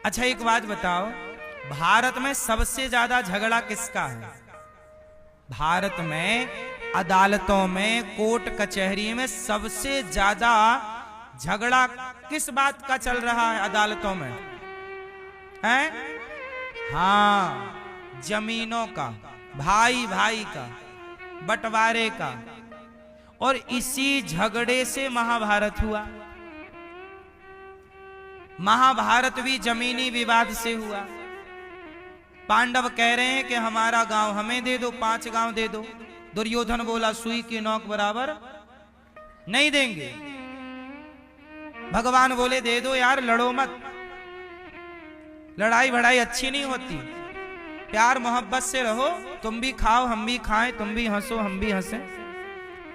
अच्छा एक बात बताओ, भारत में सबसे ज्यादा झगड़ा किसका है? भारत में अदालतों में, कोर्ट कचहरी में सबसे ज्यादा झगड़ा किस बात का चल रहा है अदालतों में? हैं? हाँ, जमीनों का, भाई भाई का, बंटवारे का। और इसी झगड़े से महाभारत हुआ। महाभारत भी जमीनी विवाद से हुआ। पांडव कह रहे हैं कि हमारा गांव हमें दे दो, 5 गांव दे दो। दुर्योधन बोला सुई की नोक बराबर नहीं देंगे। भगवान बोले दे दो यार, लड़ो मत, लड़ाई भड़ाई अच्छी नहीं होती, प्यार मोहब्बत से रहो, तुम भी खाओ हम भी खाएं, तुम भी हंसो हम भी हंसें,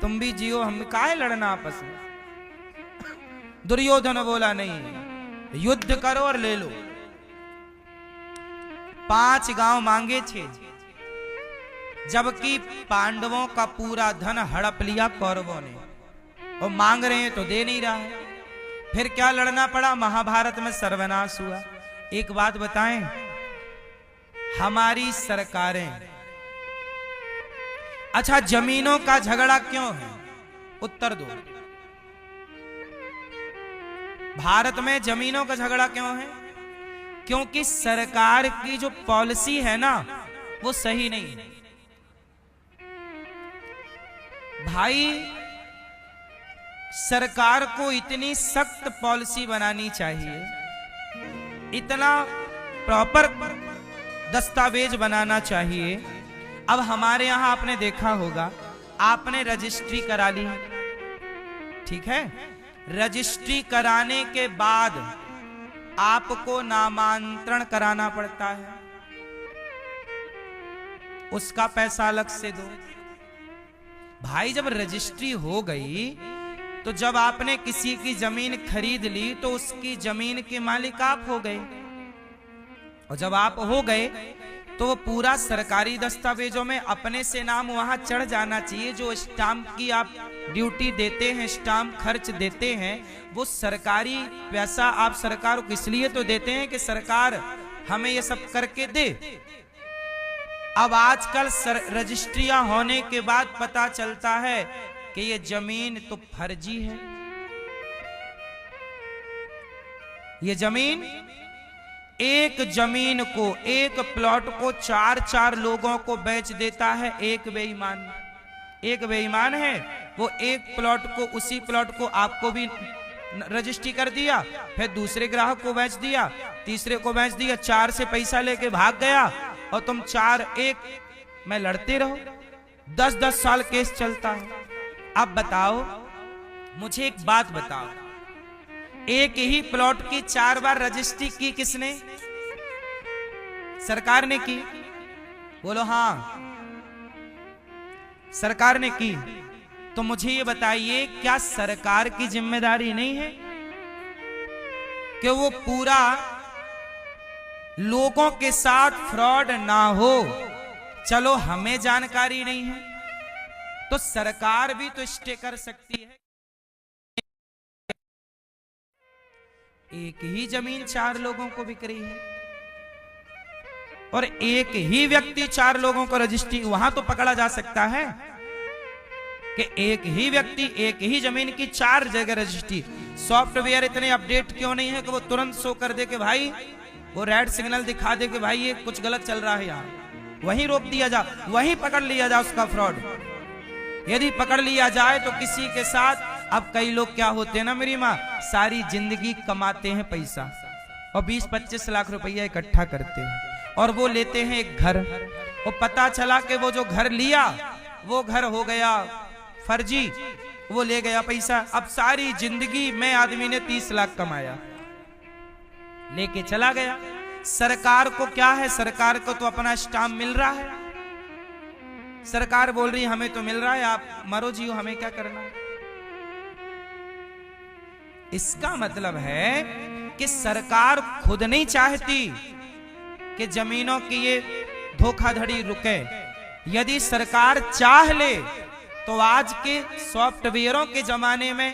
तुम भी जियो हम भी, काहे लड़ना आपस में। दुर्योधन बोला नहीं, युद्ध करो और ले लो। 5 गांव मांगे 6, जबकि पांडवों का पूरा धन हड़प लिया कौरवों ने, और मांग रहे हैं तो दे नहीं रहा है। फिर क्या लड़ना पड़ा? महाभारत में सर्वनाश हुआ। एक बात बताएं, हमारी सरकारें, अच्छा जमीनों का झगड़ा क्यों है? उत्तर दो। भारत में जमीनों का झगड़ा क्यों है? क्योंकि सरकार की जो पॉलिसी है ना, वो सही नहीं है। भाई, सरकार को इतनी सख्त पॉलिसी बनानी चाहिए, इतना प्रॉपर दस्तावेज बनाना चाहिए। अब हमारे यहां आपने देखा होगा, आपने रजिस्ट्री करा ली, ठीक है, रजिस्ट्री कराने के बाद आपको नामांतरण कराना पड़ता है, उसका पैसा अलग से दो। भाई जब रजिस्ट्री हो गई, तो जब आपने किसी की जमीन खरीद ली तो उसकी जमीन के मालिक आप हो गए, और जब आप हो गए तो वो पूरा सरकारी दस्तावेजों में अपने से नाम वहां चढ़ जाना चाहिए। जो स्टाम्प की आप ड्यूटी देते हैं, स्टाम्प खर्च देते हैं, वो सरकारी पैसा आप सरकार को इसलिए तो देते हैं कि सरकार हमें ये सब करके दे। अब आजकल रजिस्ट्रियां होने के बाद पता चलता है कि ये जमीन तो फर्जी है। ये जमीन, एक जमीन को, एक प्लॉट को 4-4 लोगों को बेच देता है एक बेईमान। एक बेईमान है, वो एक प्लॉट को, उसी प्लॉट को आपको भी रजिस्ट्री कर दिया, फिर दूसरे ग्राहक को बेच दिया, तीसरे को बेच दिया, 4 से पैसा लेके भाग गया, और तुम 4-1 में लड़ते रहो। 10-10 साल केस चलता है। अब बताओ, मुझे एक बात बताओ, एक ही प्लॉट की 4 बार रजिस्ट्री की किसने? सरकार ने की। बोलो हाँ, सरकार ने की। तो मुझे ये बताइए, क्या सरकार की जिम्मेदारी नहीं है कि वो पूरा लोगों के साथ फ्रॉड ना हो? चलो हमें जानकारी नहीं है, तो सरकार भी तो स्टे कर सकती है। एक ही जमीन 4 लोगों को बिक रही है, और एक ही व्यक्ति 4 लोगों को रजिस्ट्री, वहां तो पकड़ा जा सकता है कि एक ही व्यक्ति एक ही जमीन की 4 जगह रजिस्ट्री। सॉफ्टवेयर इतने अपडेट क्यों नहीं है कि वो तुरंत शो कर दे कि भाई, वो रेड सिग्नल दिखा दे कि भाई ये कुछ गलत चल रहा है यहां, वहीं रोक दिया जा, वहीं पकड़ लिया जा उसका फ्रॉड। यदि पकड़ लिया जाए तो किसी के साथ, अब कई लोग क्या होते हैं ना मेरी माँ, सारी जिंदगी कमाते हैं पैसा और 20-25 लाख रुपया इकट्ठा करते हैं, और वो लेते हैं एक घर, और पता चला कि वो जो घर लिया वो घर हो गया फर्जी, वो ले गया पैसा। अब सारी जिंदगी में आदमी ने 30 लाख कमाया, लेके चला गया। सरकार को क्या है? सरकार को तो अपना स्टाम्प मिल रहा है, सरकार बोल रही है हमें तो मिल रहा है, आप मरो जियो, हमें क्या करना। इसका मतलब है कि सरकार खुद नहीं चाहती कि जमीनों की ये धोखाधड़ी रुके। यदि सरकार चाह ले तो आज के सॉफ्टवेयरों के जमाने में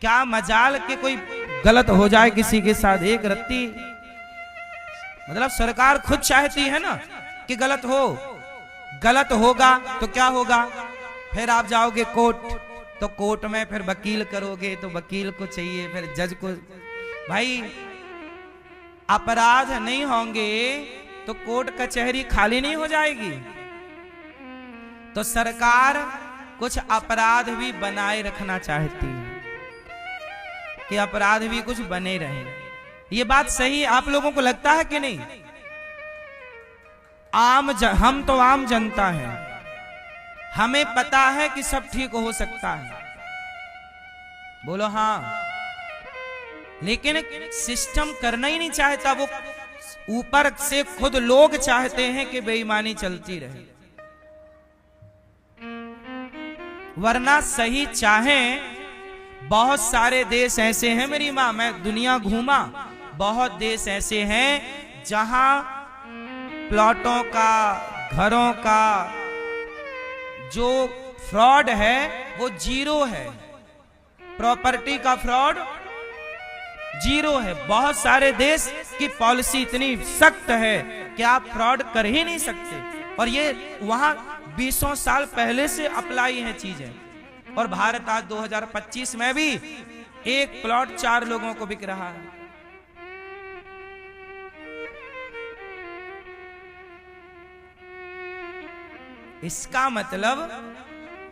क्या मजाल के कोई गलत हो जाए किसी के साथ, एक रत्ती मतलब सरकार खुद चाहती है ना कि गलत हो, गलत होगा तो क्या होगा, फिर आप जाओगे कोर्ट, तो कोर्ट में फिर वकील करोगे तो वकील को चाहिए, फिर जज को। भाई अपराध नहीं होंगे तो कोर्ट कचहरी खाली नहीं हो जाएगी। तो सरकार कुछ अपराध भी बनाए रखना चाहती है कि अपराध भी कुछ बने रहे। ये बात सही आप लोगों को लगता है कि नहीं? हम तो आम जनता है, हमें पता है कि सब ठीक हो सकता है, बोलो हाँ, लेकिन सिस्टम करना ही नहीं चाहता। वो ऊपर से खुद लोग चाहते हैं कि बेईमानी चलती रहे, वरना सही चाहें। बहुत सारे देश ऐसे हैं मेरी माँ, मैं दुनिया घूमा, बहुत देश ऐसे हैं जहां प्लॉटों का, घरों का जो फ्रॉड है वो जीरो है, प्रॉपर्टी का फ्रॉड जीरो है। बहुत सारे देश की पॉलिसी इतनी सख्त है कि आप फ्रॉड कर ही नहीं सकते, और ये वहां 20 साल पहले से अप्लाई है चीजें। और भारत आज 2025 में भी एक प्लॉट 4 लोगों को बिक रहा है। इसका मतलब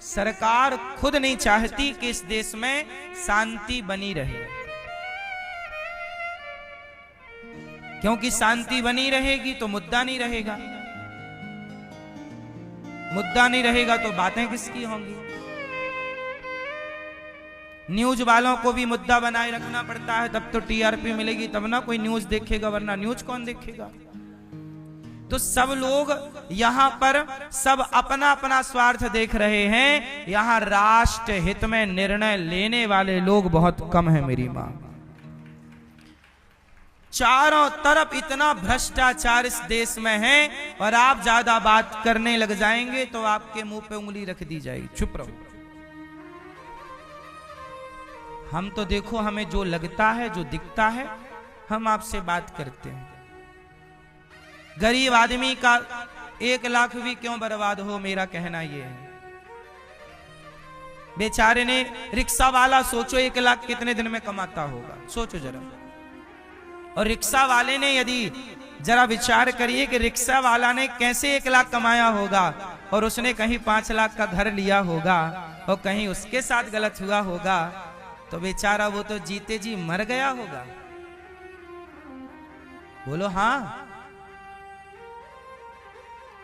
सरकार खुद नहीं चाहती कि इस देश में शांति बनी रहे, क्योंकि शांति बनी रहेगी तो मुद्दा नहीं रहेगा, मुद्दा नहीं रहेगा तो बातें किसकी होंगी। न्यूज वालों को भी मुद्दा बनाए रखना पड़ता है, तब तो टीआरपी मिलेगी, तब ना कोई न्यूज देखेगा, वरना न्यूज कौन देखेगा। तो सब लोग यहां पर सब अपना अपना स्वार्थ देख रहे हैं, यहां राष्ट्र हित में निर्णय लेने वाले लोग बहुत कम है मेरी मां। चारों तरफ इतना भ्रष्टाचार इस देश में है, और आप ज्यादा बात करने लग जाएंगे तो आपके मुंह पे उंगली रख दी जाएगी, चुप रहो। हम तो देखो, हमें जो लगता है, जो दिखता है, हम आपसे बात करते हैं। गरीब आदमी का 1 लाख भी क्यों बर्बाद हो, मेरा कहना यह है। बेचारे ने, रिक्शा वाला सोचो 1 लाख कितने दिन में कमाता होगा, सोचो जरा। और रिक्शा वाले ने, यदि जरा विचार करिए कि रिक्शा वाला ने कैसे 1 लाख कमाया होगा, और उसने कहीं 5 लाख का घर लिया होगा, और कहीं उसके साथ गलत हुआ होगा, तो बेचारा वो तो जीते जी मर गया होगा, बोलो हाँ।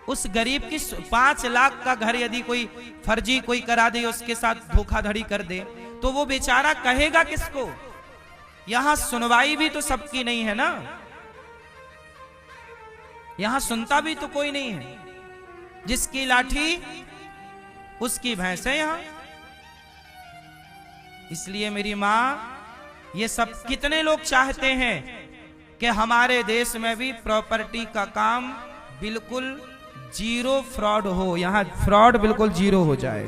उस गरीब की 5 लाख का घर यदि कोई फर्जी कोई करा दे, उसके साथ धोखाधड़ी कर दे, तो वो बेचारा कहेगा किसको? यहां सुनवाई भी तो सबकी नहीं है ना, यहां सुनता भी तो कोई नहीं है। जिसकी लाठी उसकी भैंस है यहां। इसलिए मेरी मां, ये सब कितने लोग चाहते हैं कि हमारे देश में भी प्रॉपर्टी का काम बिल्कुल जीरो फ्रॉड हो, यहां फ्रॉड बिल्कुल जीरो हो जाए,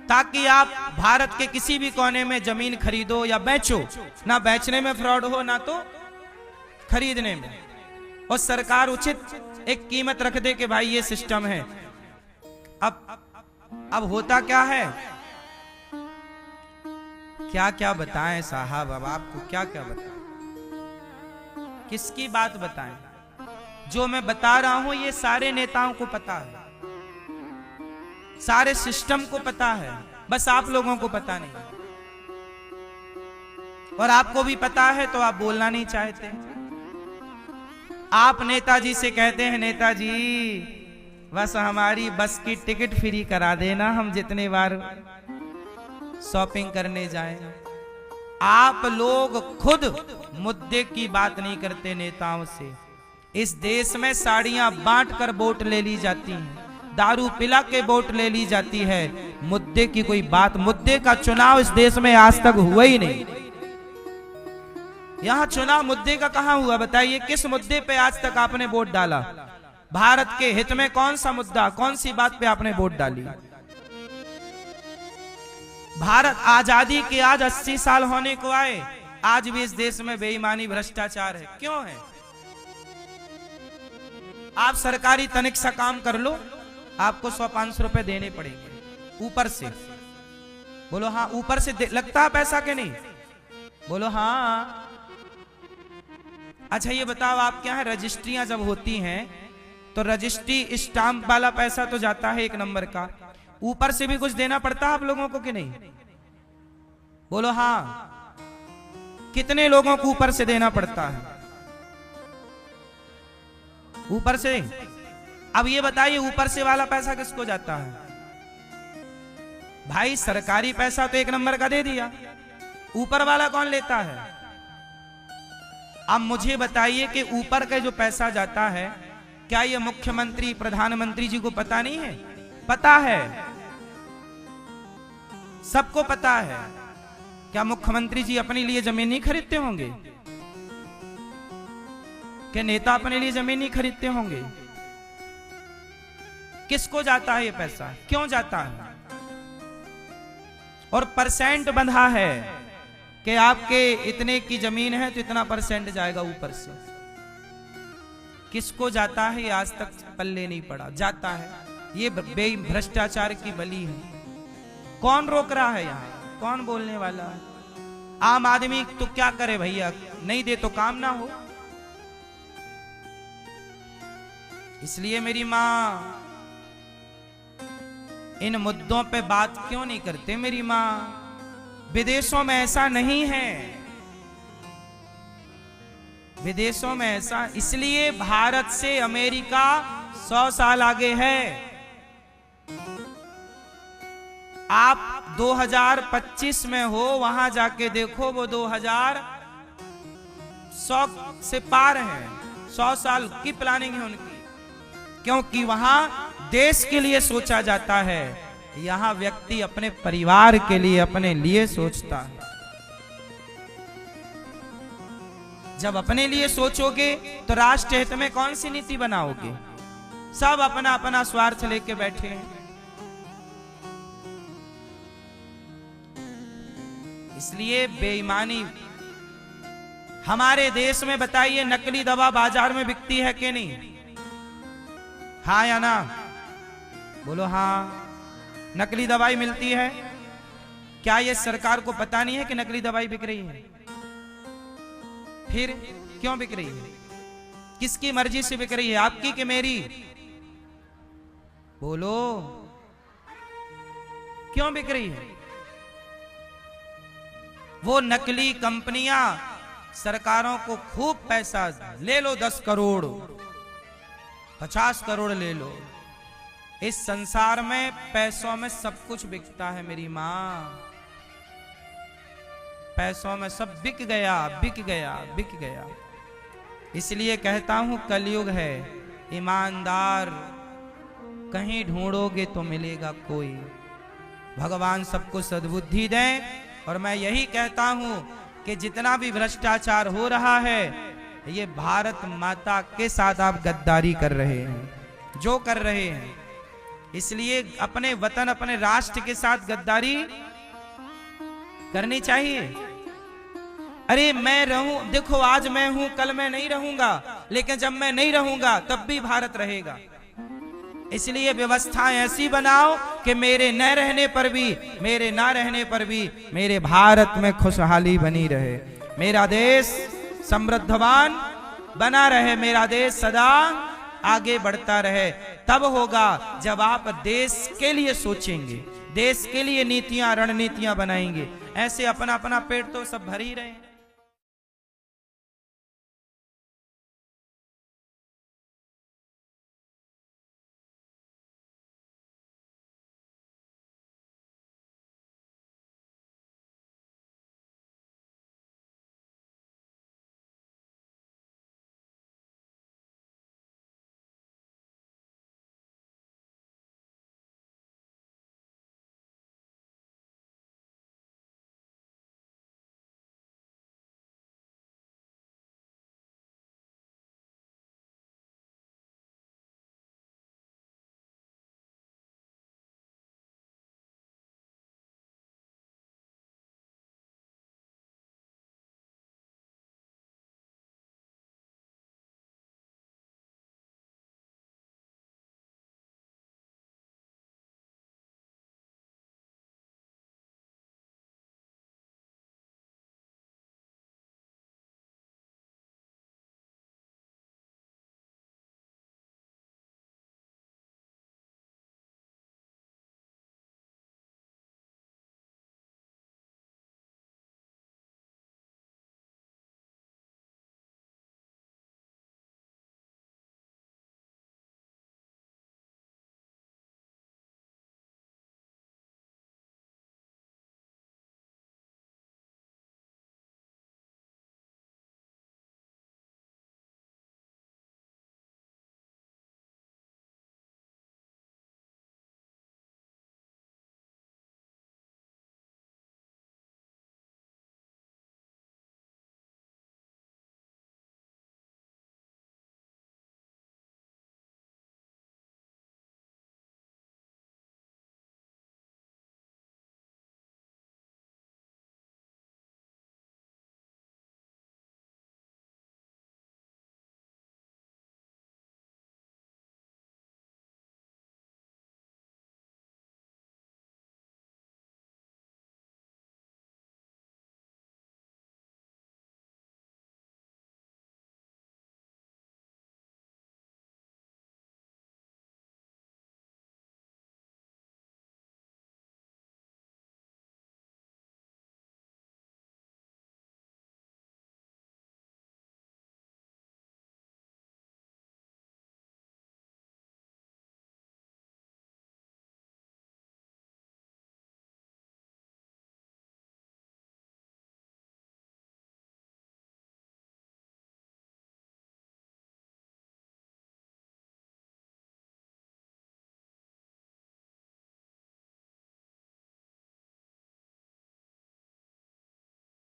ताकि आप भारत के किसी भी कोने में जमीन खरीदो या बेचो, ना बेचने में फ्रॉड हो, ना तो खरीदने में, और सरकार उचित एक कीमत रख दे कि भाई ये सिस्टम है। अब होता क्या है, क्या क्या बताएं साहब, अब आपको क्या क्या बताएं, किसकी बात बताएं? जो मैं बता रहा हूं ये सारे नेताओं को पता है, सारे सिस्टम को पता है, बस आप लोगों को पता नहीं। और आपको भी पता है तो आप बोलना नहीं चाहते। आप नेताजी से कहते हैं, नेताजी बस हमारी बस की टिकट फ्री करा देना, हम जितने बार शॉपिंग करने जाएं। आप लोग खुद मुद्दे की बात नहीं करते नेताओं से। इस देश में साड़ियां बांटकर वोट ले ली जाती हैं, दारू पिला के वोट ले ली जाती है, मुद्दे की कोई बात, मुद्दे का चुनाव इस देश में आज तक हुआ ही नहीं। यहां चुनाव मुद्दे का कहां हुआ, बताइए? किस मुद्दे पे आज तक आपने वोट डाला? भारत के हित में कौन सा मुद्दा, कौन सी बात पे आपने वोट डाली? भारत आजादी के आज 80 साल होने को आए, आज भी इस देश में बेईमानी भ्रष्टाचार है। क्यों है? आप सरकारी तनिक सा काम कर लो, आपको 100-500 रुपए देने पड़ेंगे ऊपर से। बोलो हाँ, ऊपर से लगता है पैसा के नहीं? बोलो हाँ। अच्छा ये बताओ, आप क्या है, रजिस्ट्रियां जब होती हैं तो रजिस्ट्री स्टाम्प वाला पैसा तो जाता है 1 नंबर का, ऊपर से भी कुछ देना पड़ता है आप लोगों को कि नहीं? बोलो हाँ। कितने लोगों को ऊपर से देना पड़ता है? ऊपर से। अब ये बताइए, ऊपर से वाला पैसा किसको जाता है? भाई सरकारी पैसा तो 1 नंबर का दे दिया, ऊपर वाला कौन लेता है? अब मुझे बताइए कि ऊपर का जो पैसा जाता है, क्या ये मुख्यमंत्री प्रधानमंत्री जी को पता नहीं है? पता है, सबको पता है। क्या मुख्यमंत्री जी अपने लिए जमीन नहीं खरीदते होंगे? क्या नेता अपने लिए जमीन नहीं खरीदते होंगे? किसको जाता है ये पैसा? क्यों जाता है? और परसेंट बंधा है कि आपके इतने की जमीन है तो इतना परसेंट जाएगा ऊपर से। किसको जाता है ये आज तक पल्ले नहीं पड़ा। जाता है, ये भ्रष्टाचार की बलि है। कौन रोक रहा है यहाँ? कौन बोलने वाला है? आम आदमी तो क्या करे भैया, नहीं दे तो काम ना हो। इसलिए मेरी माँ इन मुद्दों पे बात क्यों नहीं करते मेरी माँ? विदेशों में ऐसा नहीं है, विदेशों में ऐसा, इसलिए भारत से अमेरिका 100 साल आगे है। आप 2025 में हो, वहां जाके देखो, वो 2100 से पार है। 100 साल की प्लानिंग है उनकी, क्योंकि वहां देश के लिए सोचा जाता है, यहां व्यक्ति अपने परिवार के लिए, अपने लिए सोचता है। जब अपने लिए सोचोगे तो राष्ट्र हित में कौन सी नीति बनाओगे? सब अपना अपना स्वार्थ लेके बैठे हैं। इसलिए बेईमानी हमारे देश में, बताइए, नकली दवा बाजार में बिकती है कि नहीं? हाँ या ना? बोलो हाँ। नकली दवाई मिलती है। क्या ये सरकार को पता नहीं है कि नकली दवाई बिक रही है? फिर क्यों बिक रही है? किसकी मर्जी से बिक रही है, आपकी कि मेरी? बोलो, क्यों बिक रही है? वो नकली कंपनियां सरकारों को खूब पैसा, ले लो 10 करोड़ 50 करोड़ ले लो। इस संसार में पैसों में सब कुछ बिकता है मेरी माँ। पैसों में सब बिक गया, बिक गया, बिक गया। इसलिए कहता हूं, कलयुग है, ईमानदार कहीं ढूंढोगे तो मिलेगा कोई। भगवान सबको सद्बुद्धि दें। और मैं यही कहता हूं कि जितना भी भ्रष्टाचार हो रहा है, ये भारत माता के साथ आप गद्दारी कर रहे हैं, जो कर रहे हैं। इसलिए अपने वतन, अपने राष्ट्र के साथ गद्दारी करनी चाहिए। अरे मैं रहूं, देखो आज मैं हूं, कल मैं नहीं रहूंगा, लेकिन जब मैं नहीं रहूंगा तब भी भारत रहेगा। इसलिए व्यवस्थाएं ऐसी बनाओ कि मेरे न रहने पर भी, मेरे ना रहने पर भी मेरे भारत में खुशहाली बनी रहे, मेरा देश समृद्धवान बना रहे, मेरा देश सदा आगे बढ़ता रहे। तब होगा जब आप देश के लिए सोचेंगे, देश के लिए नीतियां, रणनीतियां बनाएंगे। ऐसे अपना अपना पेट तो सब भर ही रहे हैं।